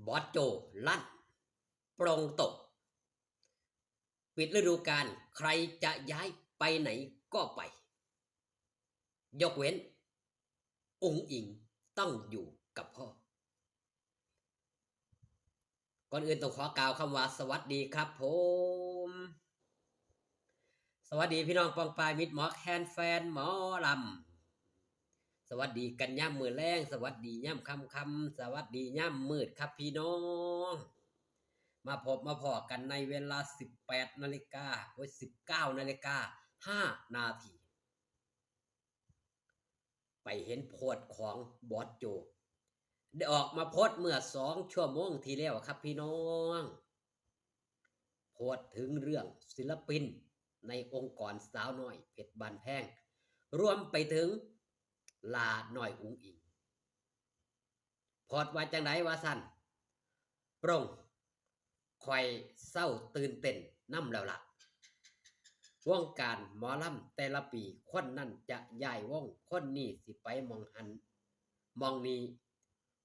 บอสโจลั่นปรงตกปิดฤดูกาลใครจะย้ายไปไหนก็ไปยกเว้นอุ๋งอิงต้องอยู่กับพ่อก่อนอื่นต้องขอกล่าวคำว่าสวัสดีครับผมสวัสดีพี่น้องปองปายมิตรหมอแคนแฟนหมอลำสวัสดีกันย่ำมือแรงสวัสดีย่ำคำสวัสดีย่ำมืดครับพี่น้องมาพบมาพอกันในเวลา18 นาฬิกา19 นาฬิกา5 นาทีไปเห็นโพสต์ของบอสโจได้ออกมาโพสต์เมื่อ2 ชั่วโมงที่แล้วครับพี่น้องโพสต์ถึงเรื่องศิลปินในองค์กรสาวน้อยเพชรบ้านแพงรวมไปถึงลาหน่อยอุ๋งอิงโพสต์ว่าจังไดว่าสั่นปรงคอยเศร้าตื่นเต้นนำแล้วล่ะวงการหมอลำแต่ละปีคนนั่นจะย้ายวงคนนี้สิไปมองหันมองนี้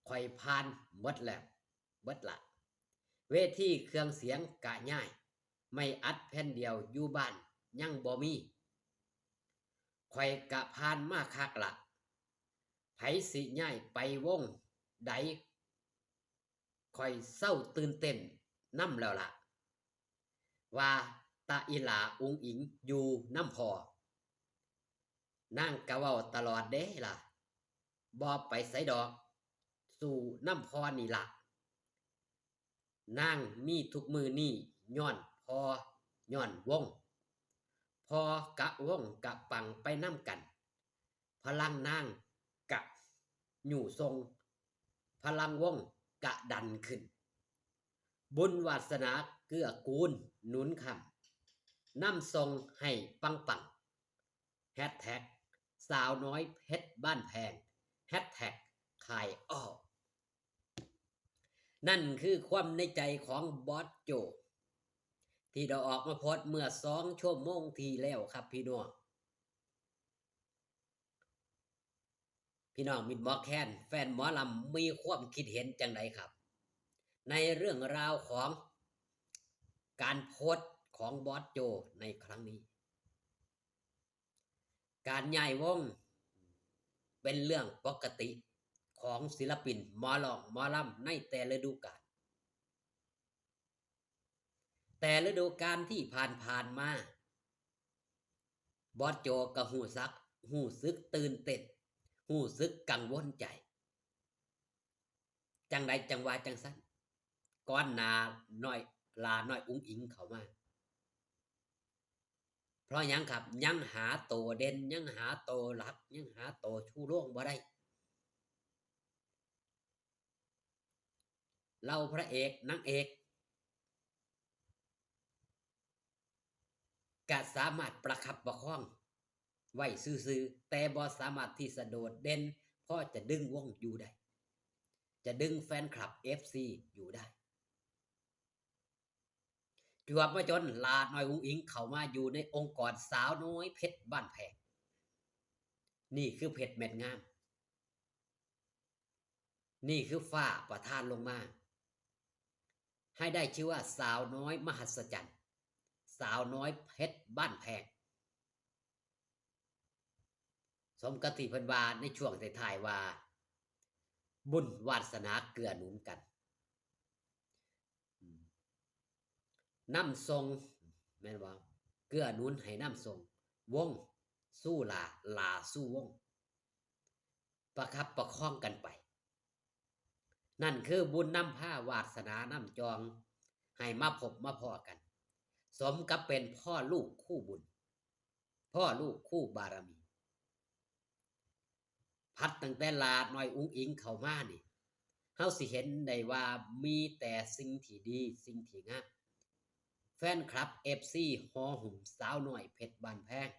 คอยผ่านหมดแล้วเบิดละเวทีเครื่องเสียงกะง่ายไม่อัดแผ่นเดียวอยู่บ้านยังบ่มีคอยกะผ่านมาคักละไผสิย้ายไปวงใดคอยเศร้าตื่นเต้นนำแล้วล่ะว่าตาอีหลาอุ๋งอิงอยู่น้ำพอนางกะเว้าตลอดเด้ล่ะบ่ไปไสดอกสู่น้ำพอนี่ล่ะนางมีทุกมือนี่ย้อนพอย้อนวงพอกะวงกะปังไปน้ำกันพลังนางกะอยู่ทรงพลังวงกะดันขึ้นบุญวาสนาเกื้อกูลหนุนคำนำทรงให้ปังปังแฮชแท็กสาวน้อยเพชรบ้านแพงแฮชแท็กขายอ้อนั่นคือความในใจของบอสโจที่เราออกมาโพสต์เมื่อ2 ชั่วโมงที่แล้วครับพี่น้องมิตรหมอแคนแฟนหมอลำมีความคิดเห็นจังไดครับในเรื่องราวของการโพสต์ของบอสโจในครั้งนี้การย้ายวงเป็นเรื่องปกติของศิลปินหมอร้องหมอลำในแต่ฤดูกาลแต่ฤดูกาลที่ผ่านมาบอสโจก็หูซึกตื่นเต้นหูซึกกังวลใจจังใดจังว่าจังสั้นก้อนหนาน้อยลาน้อยอุ๋งอิงเข้ามาเพราะยังครับยังหาโตเด่นยังหาโตหลักยังหาโตชูโรงบ่ได้เราพระเอกนางเอกก็สามารถประคับประคองไว้ซื่อๆแต่บ่สามารถที่จะโดดเด่นพอจะดึงวงอยู่ได้จะดึงแฟนคลับ FC อยู่ได้จวบมาจนลาดน้อยอุ๋งอิงเข้ามาอยู่ในองค์กรสาวน้อยเพชรบ้านแพงนี่คือเพชรเม็ดงามนี่คือฟ้าประทานลงมาให้ได้ชื่อว่าสาวน้อยมหัศจรรย์สาวน้อยเพชรบ้านแพงสมกติเพิ่นว่าในช่วงท้ายๆว่าบุญวาสนาเกื้อหนุนกันน้ำทรงแม่นบ่เกื้อหนุนให้น้ำทรงวงสู้ลาสู้วงประคับประคองกันไปนั่นคือบุญนำพาวาสนานำจองให้มาพบมาพอกันสมกับเป็นพ่อลูกคู่บุญพ่อลูกคู่บารมีพัดตั้งแต่ลาน้อยอุ๋งอิงเข้ามานี่เฮาสิเห็นได้ว่ามีแต่สิ่งที่ดีสิ่งที่งามแฟนคลับ FC ฮอหุ่มสาวน้อยเพชรบ้านแพง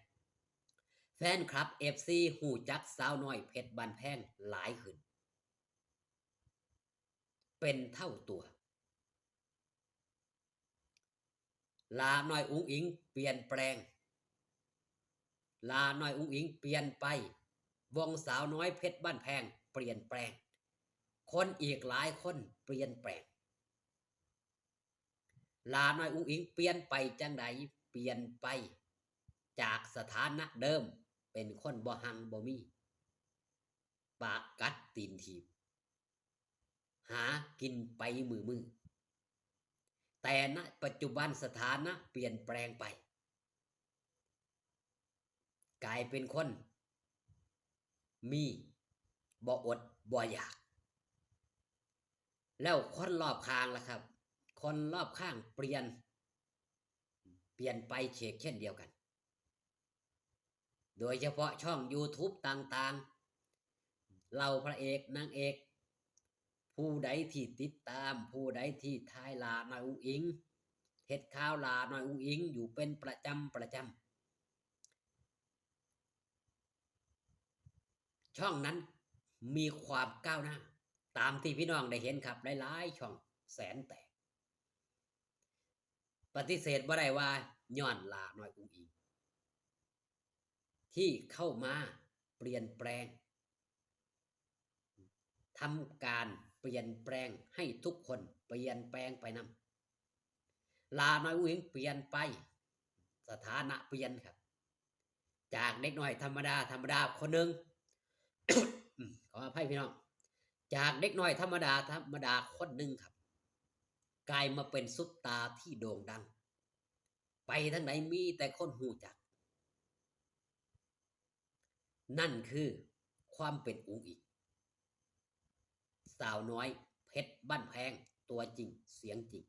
แฟนคลับ FC หูจักสาวน้อยเพชรบ้านแพงหลายขึ้นเป็นเท่าตัวลาน้อยอุ๋งอิงเปลี่ยนแปลงลาน้อยอุ๋งอิงเปลี่ยนไปวงสาวน้อยเพชรบ้านแพงเปลี่ยนแปลง คนอีกหลายคนเปลี่ยนแปลงลาน้อยอุ้งอิงเปลี่ยนไปจังใดเปลี่ยนไปจากสถานะเดิมเป็นคนบ่หังบ่มีปากกัดตีนถีบหากินไปมือแต่ณปัจจุบันสถานะเปลี่ยนแปลงไปกลายเป็นคนมีบ่อดบ่อยากแล้วคนรอบข้างล่ะครับคนรอบข้างเปลี่ยนไปเช่นเดียวกันโดยเฉพาะช่อง YouTube ต่างๆเราพระเอกนางเอกผู้ใดที่ติดตามผู้ใดที่ทายลาน้อยอุ้งอิงเฮ็ดข่าวลาน้อยอุ้งอิงอยู่เป็นประจำช่องนั้นมีความก้าวหน้าตามที่พี่น้องได้เห็นครับหลายๆช่องแสนแตกปฏิเสธบ่ได้ว่าย้อนลาน้อยอุ้งอิงที่เข้ามาเปลี่ยนแปลงทำการเปลี่ยนแปลงให้ทุกคนเปลี่ยนแปลงไปนำลาน้อยอุ้งอิงเปลี่ยนไปสถานะเปลี่ยนครับจากเด็กน้อยธรรมดาคนหนึ่ง ขออภัยพี่น้องจากเด็กน้อยธรรมดาคนหนึ่งครับกลายมาเป็นซุปตาที่โด่งดังไปทั้งไหนมีแต่คนหูจักนั่นคือความเป็นอุ้งอิงสาวน้อยเพชรบ้านแพงตัวจริงเสียงจริง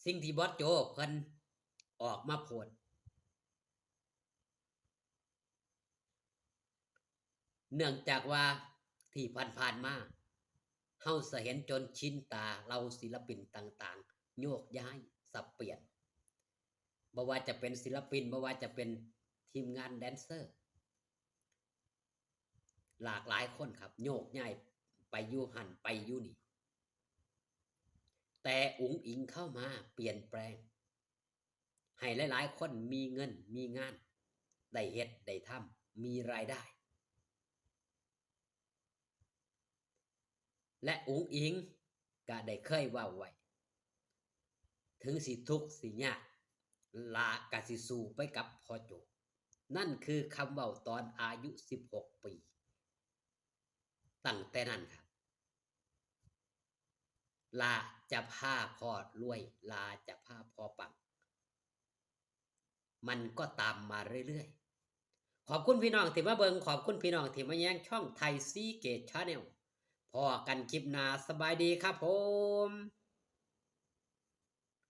สิ่งที่บอสโจเพิ่นออกมาโพสต์เนื่องจากว่าที่ผ่านมาเฮาเห็นจนชินตาเราศิลปินต่างๆโยกย้ายสับเปลี่ยนบ่ว่าจะเป็นศิลปินบ่ว่าจะเป็นทีมงานแดนเซอร์หลากหลายคนครับโยกย้ายไปอยู่หันไปอยู่นี่แต่อุ๋งอิงเข้ามาเปลี่ยนแปลงให้หลายๆคนมีเงินมีงานได้เฮ็ดได้ทำมีรายได้และอุ๋งอิงก็ได้เคยว่าไว้ถึงสิทุกข์สิยากลากะสิสู้ไปกับพ่อโจนั่นคือคำเว้าตอนอายุ16 ปีตั้งแต่นั้นครับลาจะพาพ่อรวยลาจะพาพ่อปังมันก็ตามมาเรื่อยๆขอบคุณพี่น้องที่มาเบิงขอบคุณพี่น้องที่มาแย่งช่องไทยซีเกตชาแนลพอกันคลิปหน้าสบายดีครับผม